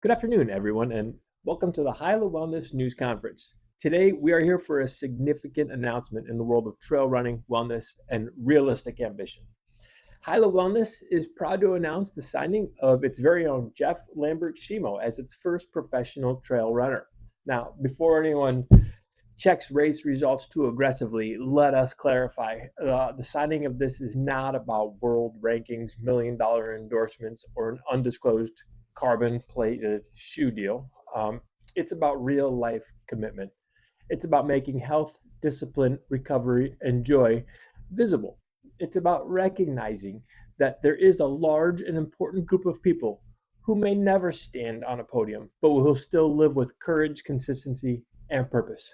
Good afternoon, everyone, and welcome to the HYLA Wellness News Conference. Today, we are here for a significant announcement in the world of trail running, wellness, and realistic ambition. HYLA Wellness is proud to announce the signing of its very own Jeff Lambert-Shemo as its first professional trail runner. Now, before anyone checks race results too aggressively, let us clarify. The signing of this is not about world rankings, $1 million endorsements, or an undisclosed carbon plated shoe deal. It's about real life commitment. It's about making health, discipline, recovery, and joy visible. It's about recognizing that there is a large and important group of people who may never stand on a podium, but will still live with courage, consistency, and purpose.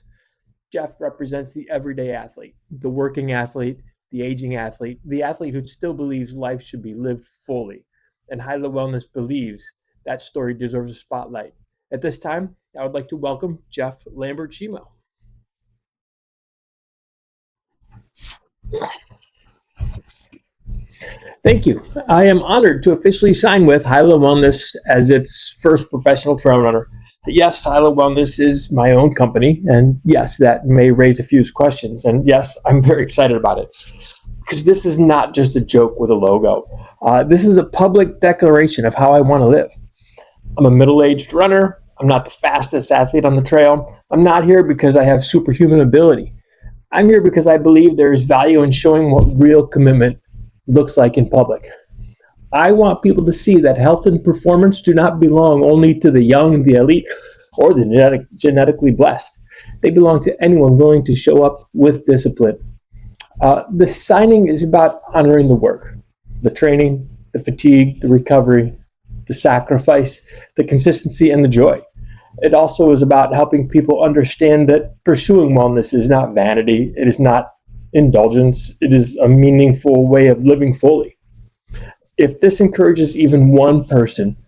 Jeff represents the everyday athlete, the working athlete, the aging athlete, the athlete who still believes life should be lived fully. And HYLA Wellness believes that story deserves a spotlight. At this time, I would like to welcome Jeff Lambert-Shemo. Thank you. I am honored to officially sign with HYLA Wellness as its first professional trail runner. Yes, HYLA Wellness is my own company, and yes, that may raise a few questions. And yes, I'm very excited about it because this is not just a joke with a logo. This is a public declaration of how I want to live. I'm a middle-aged runner. I'm not the fastest athlete on the trail. I'm not here because I have superhuman ability. I'm here because I believe there is value in showing what real commitment looks like in public. I want people to see that health and performance do not belong only to the young, the elite, or the genetically blessed. They belong to anyone willing to show up with discipline. The signing is about honoring the work, the training, the fatigue, the recovery, the sacrifice, the consistency, and the joy. It also is about helping people understand that pursuing wellness is not vanity, it is not indulgence, it is a meaningful way of living fully. If this encourages even one person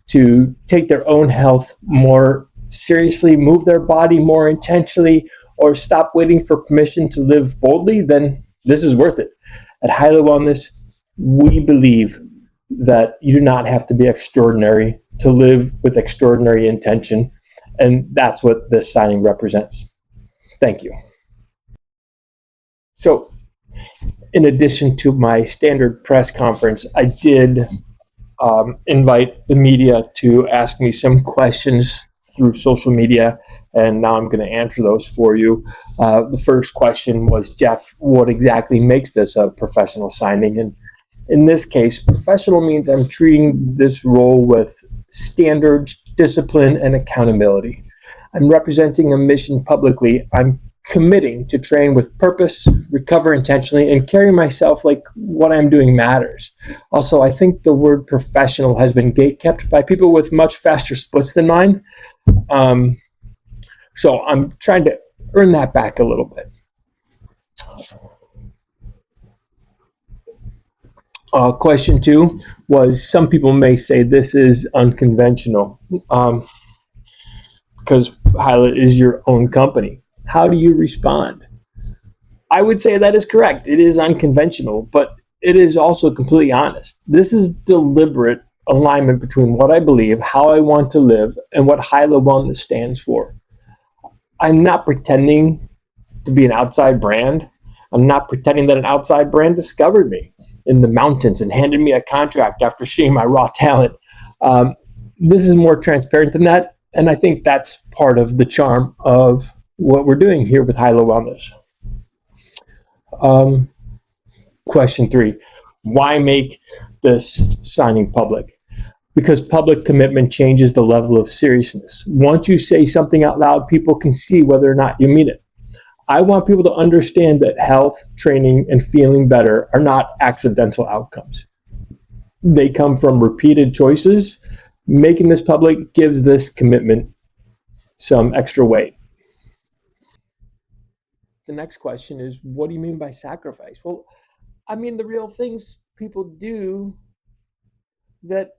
to take their own health more seriously, move their body more intentionally, or stop waiting for permission to live boldly, then this is worth it. At HYLA Wellness, we believe that you do not have to be extraordinary to live with extraordinary intention, and that's what this signing represents. Thank you. So, in addition to my standard press conference, I did invite the media to ask me some questions through social media, and now I'm going to answer those for you. The first question was, Jeff, what exactly makes this a professional signing? And in this case, professional means I'm treating this role with standards, discipline, and accountability. I'm representing a mission publicly. I'm committing to train with purpose, recover intentionally, and carry myself like what I'm doing matters. Also, I think the word professional has been gatekept by people with much faster splits than mine. So I'm trying to earn that back a little bit. Question two was, some people may say this is unconventional because HYLA is your own company. How do you respond? I would say that is correct. It is unconventional, but it is also completely honest. This is deliberate alignment between what I believe, how I want to live, and what HYLA Wellness stands for. I'm not pretending to be an outside brand. I'm not pretending that an outside brand discovered me in the mountains and handed me a contract after seeing my raw talent. This is more transparent than that, and I think that's part of the charm of what we're doing here with HYLA Wellness. Question three, why make this signing public? Because public commitment changes the level of seriousness. Once you say something out loud, people can see whether or not you mean it. I want people to understand that health, training, and feeling better are not accidental outcomes. They come from repeated choices. Making this public gives this commitment some extra weight. The next question is, what do you mean by sacrifice? Well, I mean the real things people do that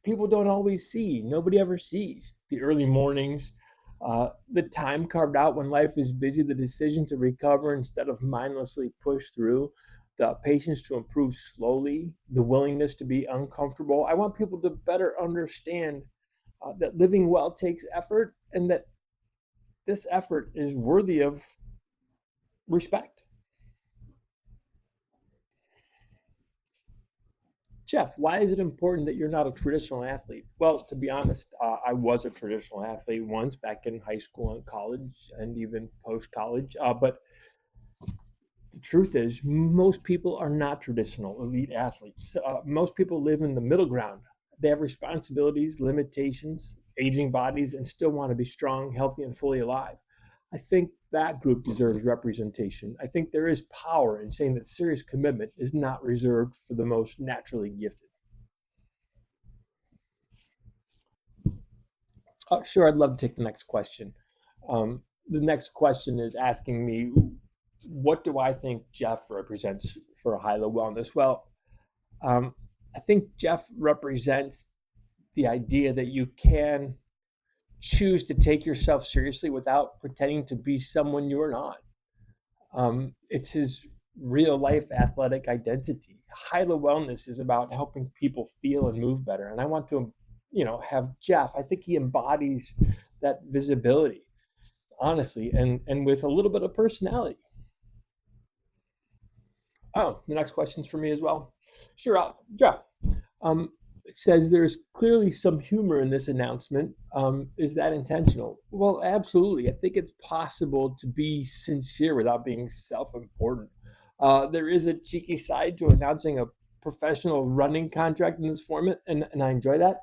people don't always see. Nobody ever sees. The early mornings, the time carved out when life is busy, the decision to recover instead of mindlessly push through, the patience to improve slowly, the willingness to be uncomfortable. I want people to better understand that living well takes effort, and that this effort is worthy of respect. Jeff, why is it important that you're not a traditional athlete? Well, to be honest, I was a traditional athlete once back in high school and college and even post college. But the truth is, most people are not traditional elite athletes. Most people live in the middle ground. They have responsibilities, limitations, aging bodies, and still want to be strong, healthy, and fully alive. I think that group deserves representation. I think there is power in saying that serious commitment is not reserved for the most naturally gifted. Sure, I'd love to take the next question. The next question is asking me, what do I think Jeff represents for HYLA Wellness? Well, I think Jeff represents the idea that you can choose to take yourself seriously without pretending to be someone you're not. It's his real life athletic identity. HYLA Wellness is about helping people feel and move better. And I want to, have Jeff. I think he embodies that visibility, honestly, and with a little bit of personality. Oh, the next question's for me as well. Sure, Jeff. It says there's clearly some humor in this announcement. Is that intentional? Well, absolutely. I think it's possible to be sincere without being self important. There is a cheeky side to announcing a professional running contract in this format, and I enjoy that.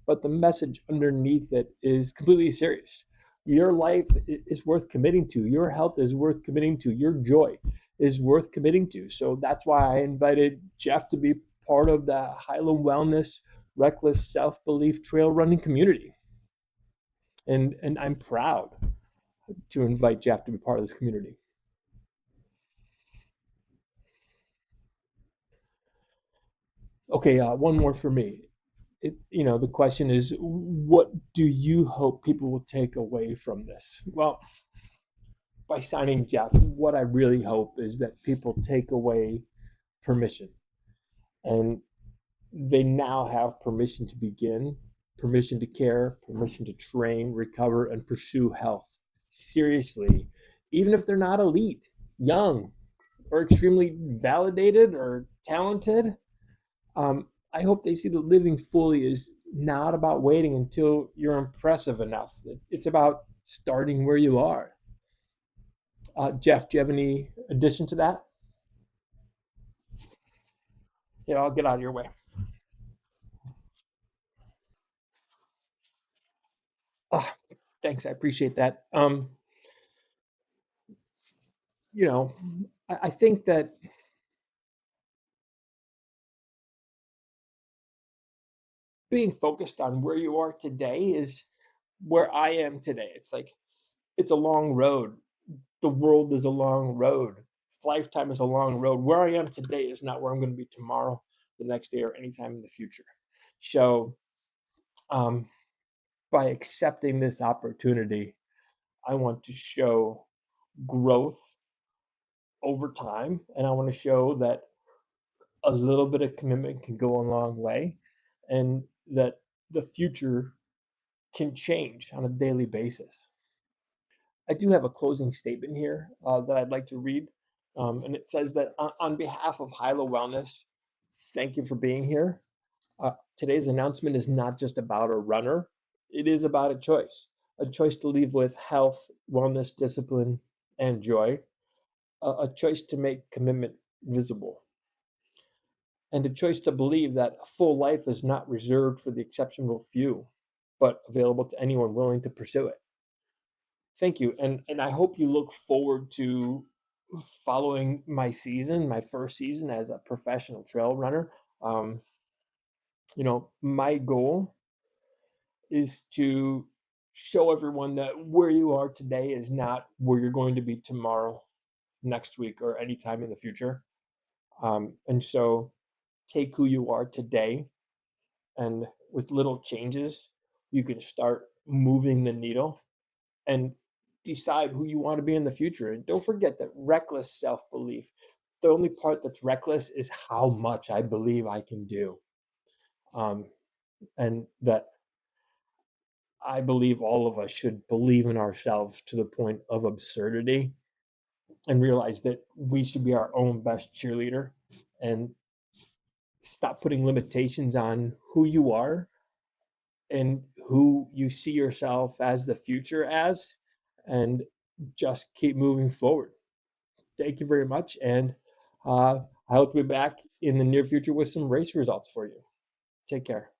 But the message underneath it is completely serious. Your life is worth committing to, your health is worth committing to, your joy is worth committing to. So that's why I invited Jeff to be part of the HYLA Wellness Reckless Self Belief trail running community. And I'm proud to invite Jeff to be part of this community. Okay, one more for me. The question is, what do you hope people will take away from this? Well, by signing Jeff, what I really hope is that people take away permission, and they now have permission to begin, permission to care, permission to train, recover, and pursue health seriously, even if they're not elite, young, or extremely validated or talented. I hope they see that living fully is not about waiting until you're impressive enough. It's about starting where you are. Jeff, do you have any addition to that? Yeah, I'll get out of your way. Oh, thanks, I appreciate that. You know, I think that being focused on where you are today is where I am today. It's like it's a long road. The world is a long road. Lifetime is a long road. Where I am today is not where I'm going to be tomorrow, the next day, or anytime in the future. So, um, by accepting this opportunity, I want to show growth over time, and I want to show that a little bit of commitment can go a long way, and that the future can change on a daily basis. I do have a closing statement here that I'd like to read. And it says that on behalf of HYLA Wellness, thank you for being here. Today's announcement is not just about a runner, it is about a choice to leave with health, wellness, discipline, and joy, a choice to make commitment visible, and a choice to believe that a full life is not reserved for the exceptional few, but available to anyone willing to pursue it. Thank you, and I hope you look forward to following my first season as a professional trail runner. Um, my goal is to show everyone that where you are today is not where you're going to be tomorrow, next week, or anytime in the future. And so, take who you are today, and with little changes, you can start moving the needle and decide who you want to be in the future. And don't forget that reckless self belief. The only part that's reckless is how much I believe I can do. Um, and that I believe all of us should believe in ourselves to the point of absurdity and realize that we should be our own best cheerleader and stop putting limitations on who you are and who you see yourself as the future as, and just keep moving forward. Thank you very much. And I hope to be back in the near future with some race results for you. Take care.